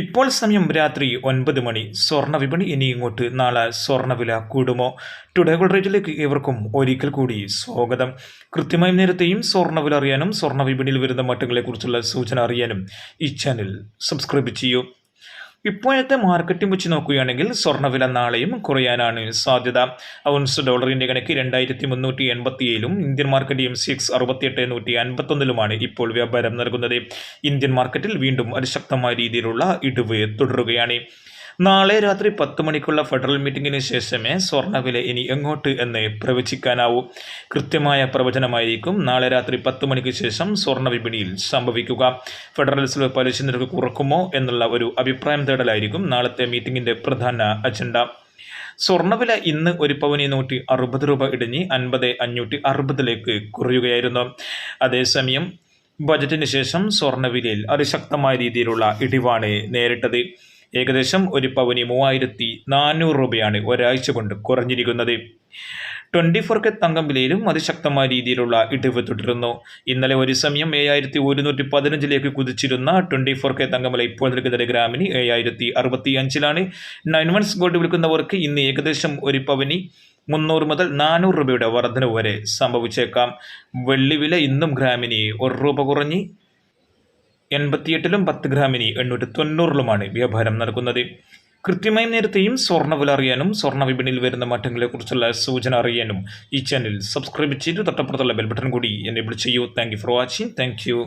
ഇപ്പോൾ സമയം രാത്രി 9 മണി. സ്വർണ്ണ വിപണി ഇനി ഇങ്ങോട്ട് നാളെ സ്വർണ്ണവില കൂടുമോ? ടുഡേ ഗോൾഡ് റേറ്റിലേക്ക് ഏവർക്കും ഒരിക്കൽ കൂടി സ്വാഗതം. കൃത്യമായ നേരത്തെയും സ്വർണ്ണവില അറിയാനും സ്വർണ്ണ വിപണിയിൽ വരുന്ന മാറ്റങ്ങളെക്കുറിച്ചുള്ള സൂചന അറിയാനും ഈ ചാനൽ സബ്സ്ക്രൈബ് ചെയ്യൂ. ഇപ്പോഴത്തെ മാർക്കറ്റും വെച്ച് നോക്കുകയാണെങ്കിൽ സ്വർണ്ണവില നാളെയും കുറയാനാണ് സാധ്യത. ഔൺസ് ഡോളറിന്റെ കണക്ക് 2387-ലും ഇന്ത്യൻ മാർക്കറ്റ് MCX 68,151-ലുമാണ് ഇപ്പോൾ വ്യാപാരം നൽകുന്നത്. ഇന്ത്യൻ മാർക്കറ്റിൽ വീണ്ടും അതിശക്തമായ രീതിയിലുള്ള ഇടിവ് തുടരുകയാണ്. നാളെ രാത്രി 10 മണിക്കുള്ള ഫെഡറൽ മീറ്റിംഗിന് ശേഷമേ സ്വർണ്ണവില ഇനി എങ്ങോട്ട് എന്ന് പ്രവചിക്കാനാവൂ. കൃത്യമായ പ്രവചനമായിരിക്കും നാളെ രാത്രി 10 മണിക്ക് ശേഷം സ്വർണ്ണ വിപണിയിൽ സംഭവിക്കുക. ഫെഡറൽ റിസർവ് പലിശ നിരക്ക് കുറക്കുമോ എന്നുള്ള ഒരു അഭിപ്രായം തേടലായിരിക്കും നാളത്തെ മീറ്റിംഗിന്റെ പ്രധാന അജണ്ട. സ്വർണ്ണവില ഇന്ന് ഒരു പവന് 160 രൂപ ഇടിഞ്ഞ് 50,560 കുറയുകയായിരുന്നു. അതേസമയം ബജറ്റിന് ശേഷം സ്വർണ്ണവിലയിൽ അതിശക്തമായ രീതിയിലുള്ള ഇടിവാണ് നേരിട്ടത്. ഏകദേശം ഒരു പവന് 3,400 രൂപയാണ് ഒരാഴ്ച കൊണ്ട് കുറഞ്ഞിരിക്കുന്നത്. 24K തങ്കം വിലയിലും അതിശക്തമായ രീതിയിലുള്ള ഇടിവ് തുടരുന്നു. ഇന്നലെ ഒരു സമയം 7,115 കുതിച്ചിരുന്ന 24K തങ്കം വില ഇപ്പോൾ നിൽക്കുന്നത് ഗ്രാമിന് 7,065-ലാണ്. 9 വൺസ് ഗോൾഡ് വിൽക്കുന്നവർക്ക് ഇന്ന് ഏകദേശം ഒരു പവന് 300 മുതൽ 400 രൂപയുടെ വർധനവ് വരെ സംഭവിച്ചേക്കാം. വെള്ളി വില ഇന്നും ഗ്രാമിന് 1 രൂപ കുറഞ്ഞ് 88-ലും 10 ഗ്രാമിന് 890-ലുമാണ് വ്യാപാരം നടക്കുന്നത്. കൃത്യമായ നേരത്തെയും സ്വർണ്ണവില അറിയാനും സ്വർണ്ണ വിപണിയിൽ വരുന്ന മാറ്റങ്ങളെക്കുറിച്ചുള്ള സൂചന അറിയാനും ഈ ചാനൽ സബ്സ്ക്രൈബ് ചെയ്ത് തൊട്ടപ്പുറത്തുള്ള ബെൽ ബട്ടൺ കൂടി എനേബിൾ ചെയ്യൂ. Thank you for watching. Thank you.